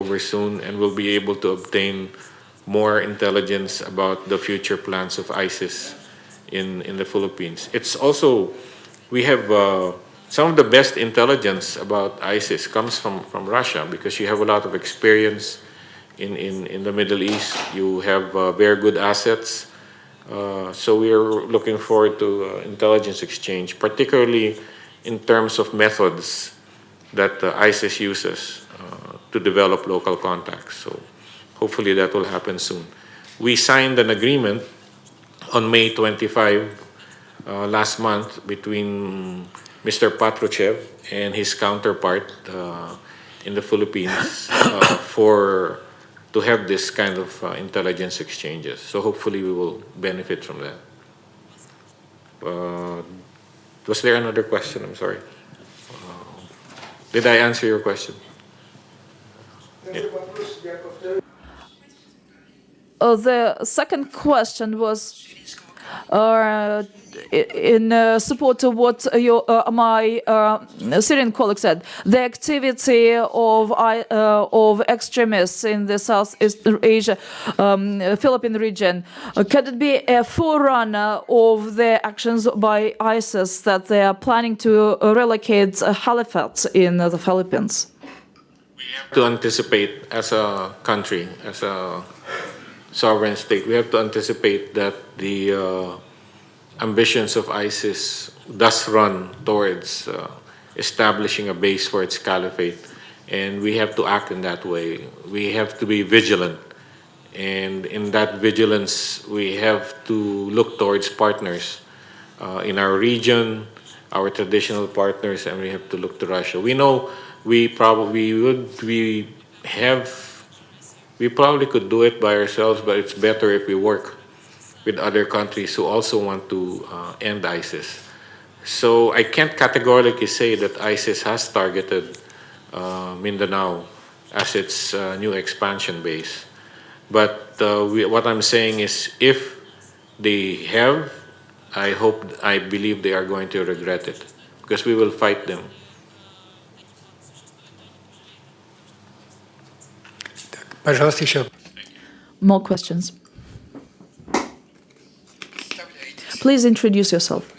over soon, and we'll be able to obtain more intelligence about the future plans of ISIS in the Philippines. It's also, we have some of the best intelligence about ISIS comes from Russia, because you have a lot of experience in the Middle East. You have very good assets. So we are looking forward to intelligence exchange, particularly in terms of methods that ISIS uses to develop local contacts. So hopefully that will happen soon. We signed an agreement on May 25 last month between Mr. Patrushev and his counterpart in the Philippines to have this kind of intelligence exchanges. So hopefully we will benefit from that. Was there another question? I'm sorry. Did I answer your question? The second question was in support of what my Syrian colleague said. The activity of extremists in the Southeast Asia, Philippine region, could it be a forerunner of the actions by ISIS that they are planning to relocate caliphate in the Philippines? We have to anticipate as a country, as a sovereign state, we have to anticipate that the ambitions of ISIS does run towards establishing a base for its caliphate, and we have to act in that way. We have to be vigilant, and in that vigilance, we have to look towards partners in our region, our traditional partners, and we have to look to Russia. We know we probably could do it by ourselves, but it's better if we work with other countries who also want to end ISIS. So I can't categorically say that ISIS has targeted Mindanao as its new expansion base. But what I'm saying is, if they have, I believe they are going to regret it, because we will fight them. Пожалуйста, еще. More questions. Please introduce yourself.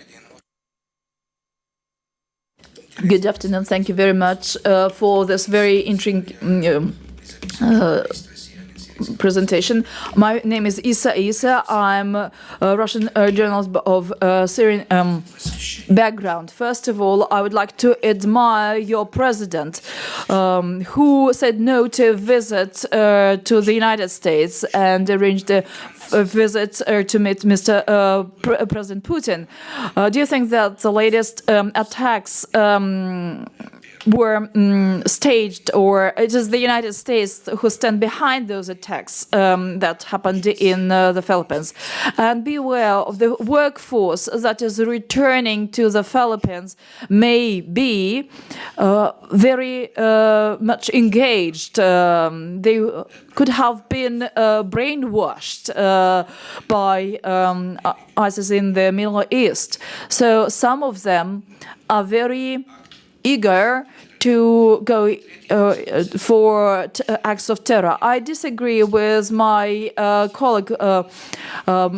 Good afternoon. Thank you very much for this very interesting presentation. My name is Isa. I'm a Russian journalist of Syrian background. First of all, I would like to admire your president, who said no to a visit to the United States and arranged a visit to meet Mr. President Putin. Do you think that the latest attacks were staged, or it is the United States who stand behind those attacks that happened in the Philippines? And beware of the workforce that is returning to the Philippines may be very much engaged. They could have been brainwashed by ISIS in the Middle East. So some of them are very eager to go for acts of terror. I disagree with my colleague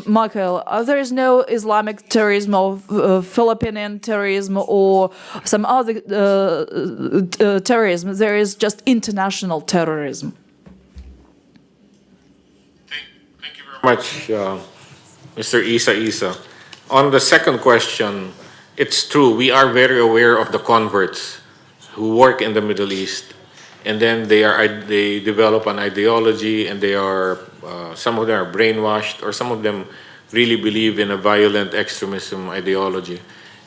Michael. There is no Islamic terrorism or Philippine terrorism or some other terrorism. There is just international terrorism. Thank you very much, Mr. Isa. On the second question, it's true, we are very aware of the converts who work in the Middle East, and then they develop an ideology, and some of them are brainwashed, or some of them really believe in a violent extremism ideology.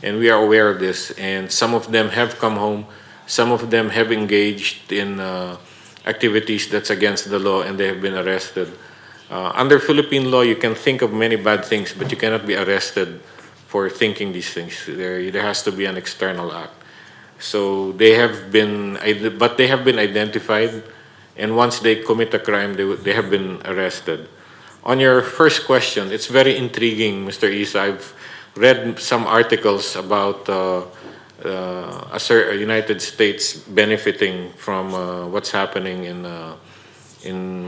And we are aware of this, and some of them have come home, some of them have engaged in activities that's against the law, and they have been arrested. Under Philippine law, you can think of many bad things, but you cannot be arrested for thinking these things. There has to be an external act. So they have been identified, and once they commit a crime, they have been arrested. On your first question, it's very intriguing, Mr. Isa. I've read some articles about United States benefiting from what's happening in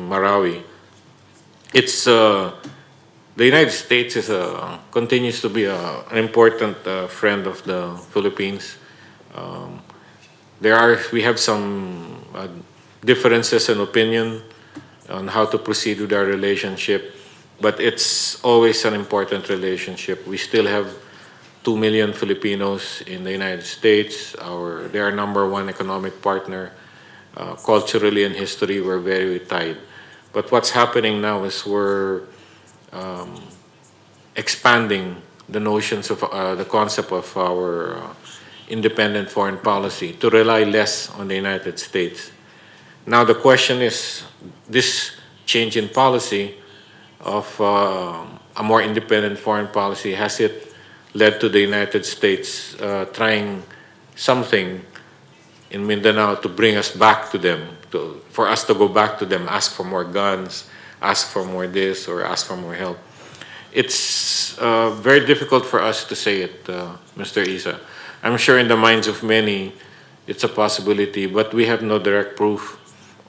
Marawi. It's the United States continues to be an important friend of the Philippines. We have some differences in opinion on how to proceed with our relationship, but it's always an important relationship. We still have 2 million Filipinos in the United States. They are number one economic partner. Culturally and history, we're very tied. But what's happening now is we're expanding the notions of the concept of our independent foreign policy to rely less on the United States. Now the question is, this change in policy of a more independent foreign policy, has it led to the United States trying something in Mindanao to bring us back to them, for us to go back to them, ask for more guns, ask for more this, or ask for more help? It's very difficult for us to say it, Mr. Isa. I'm sure in the minds of many, it's a possibility, but we have no direct proof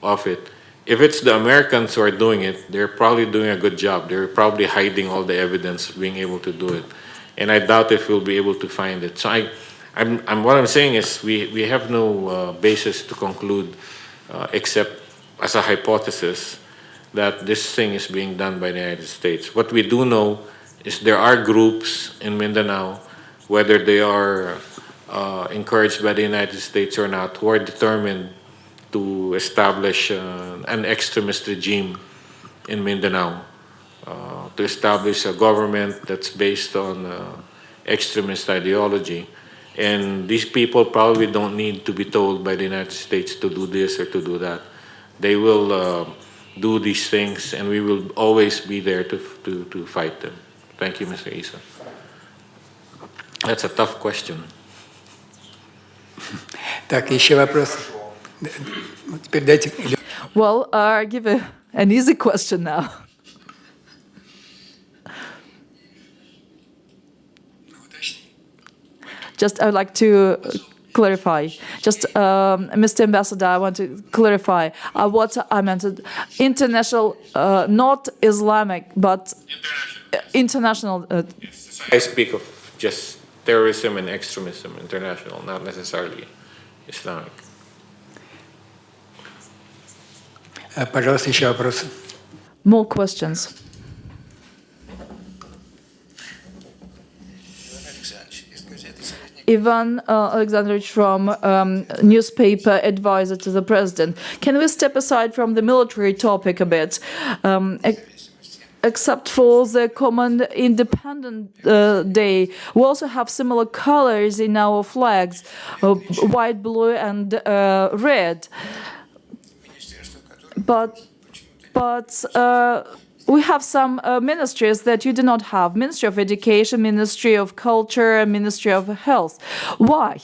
of it. If it's the Americans who are doing it, they're probably doing a good job. They're probably hiding all the evidence of being able to do it. And I doubt if we'll be able to find it. So what I'm saying is we have no basis to conclude, except as a hypothesis, that this thing is being done by the United States. What we do know is there are groups in Mindanao, whether they are encouraged by the United States or not, who are determined to establish an extremist regime in Mindanao, to establish a government that's based on extremist ideology. And these people probably don't need to be told by the United States to do this or to do that. They will do these things, and we will always be there to fight them. Thank you, Mr. Isa. That's a tough question. Так, еще вопрос. Теперь дайте... Well, I'll give an easy question now. Just, I would like to clarify. Just, Mr. Ambassador, I want to clarify what I meant. International, not Islamic, but international. I speak of just terrorism and extremism, international, not necessarily Islamic. Пожалуйста, еще вопросы. More questions. Ivan Alexandrovich from newspaper advisor to the president. Can we step aside from the military topic a bit? Except for the common Independent Day, we also have similar colors in our flags, white, blue, and red. But we have some ministries that you do not have. Ministry of Education, Ministry of Culture, Ministry of Health. Why?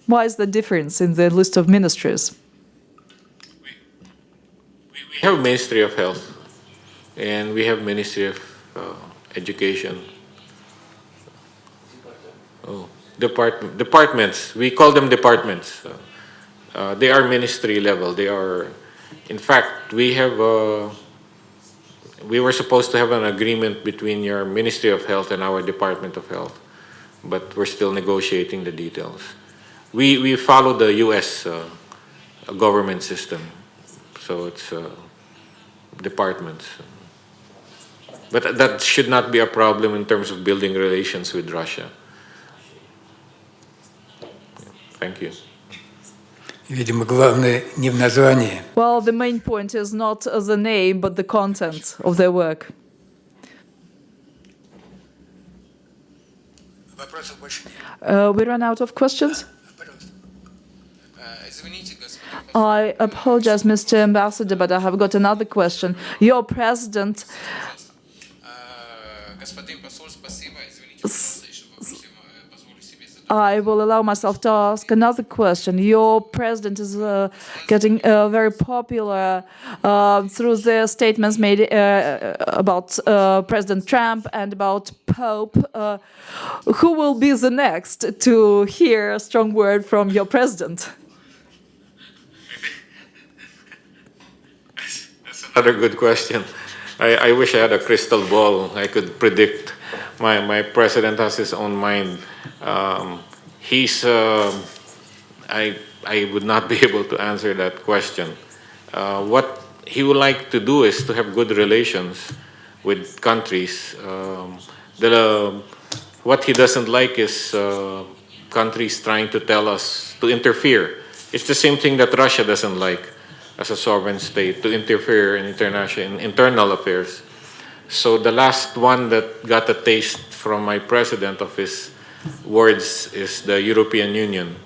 Why is the difference in the list of ministries? We have Ministry of Health, and we have Ministry of Education. Departments. We call them departments. They are ministry level. They are, in fact, we were supposed to have an agreement between your Ministry of Health and our Department of Health, but we're still negotiating the details. We follow the U.S. Government system, so it's departments. But that should not be a problem in terms of building relations with Russia. Thank you. Видимо, главное не в названии. Well, the main point is not the name, but the content of their work. Вопросов больше нет. We ran out of questions? I apologize, Mr. Ambassador, but I have got another question. Your president I will allow myself to ask another question. Your president is getting very popular through the statements made about President Trump and about Pope. Who will be the next to hear a strong word from your president? Another good question. I wish I had a crystal ball. I could predict. My president has his own mind. He's. I would not be able to answer that question. What he would like to do is to have good relations with countries. What he doesn't like is countries trying to tell us to interfere. It's the same thing that Russia doesn't like as a sovereign state, to interfere in internal affairs. So the last one that got a taste from my president of his words is the European Union.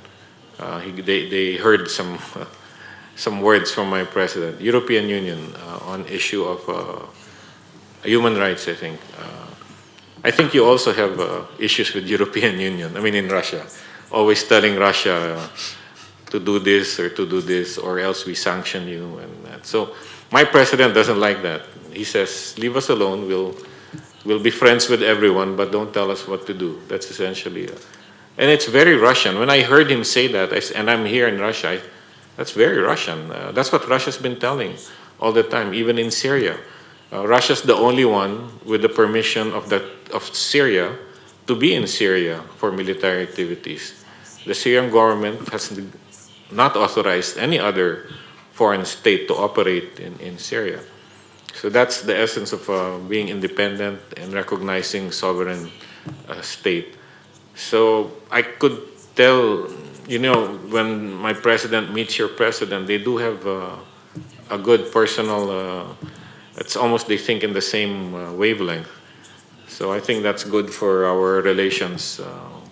They heard some words from my president. European Union on issue of human rights, I think. I think you also have issues with European Union. I mean, in Russia, always telling Russia to do this or to do this, or else we sanction you and that. So my president doesn't like that. He says, leave us alone. We'll be friends with everyone, but don't tell us what to do. That's essentially and it's very Russian. When I heard him say that, and I'm here in Russia, that's very Russian. That's what Russia's been telling all the time, even in Syria. Russia's the only one with the permission of Syria to be in Syria for military activities. The Syrian government has not authorized any other foreign state to operate in Syria. So that's the essence of being independent and recognizing sovereign state. So I could tell, when my president meets your president, they do have a good personal, it's almost they think in the same wavelength. So I think that's good for our relations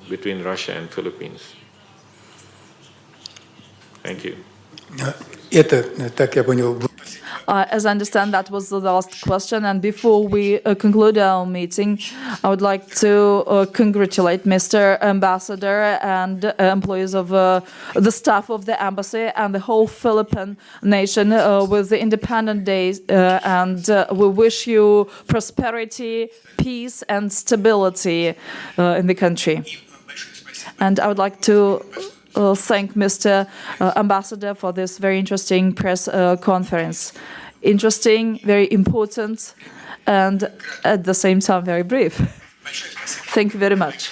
between Russia and Philippines. Thank you. Это, так я понял, As I understand, that was the last question. And before we conclude our meeting, I would like to congratulate Mr. Ambassador and employees of the staff of the embassy and the whole Philippine nation with the Independent Day. And we wish you prosperity, peace, and stability in the country. And I would like to thank Mr. Ambassador for this very interesting press conference. Interesting, very important, and at the same time very brief. Thank you very much.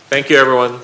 Thank you, everyone.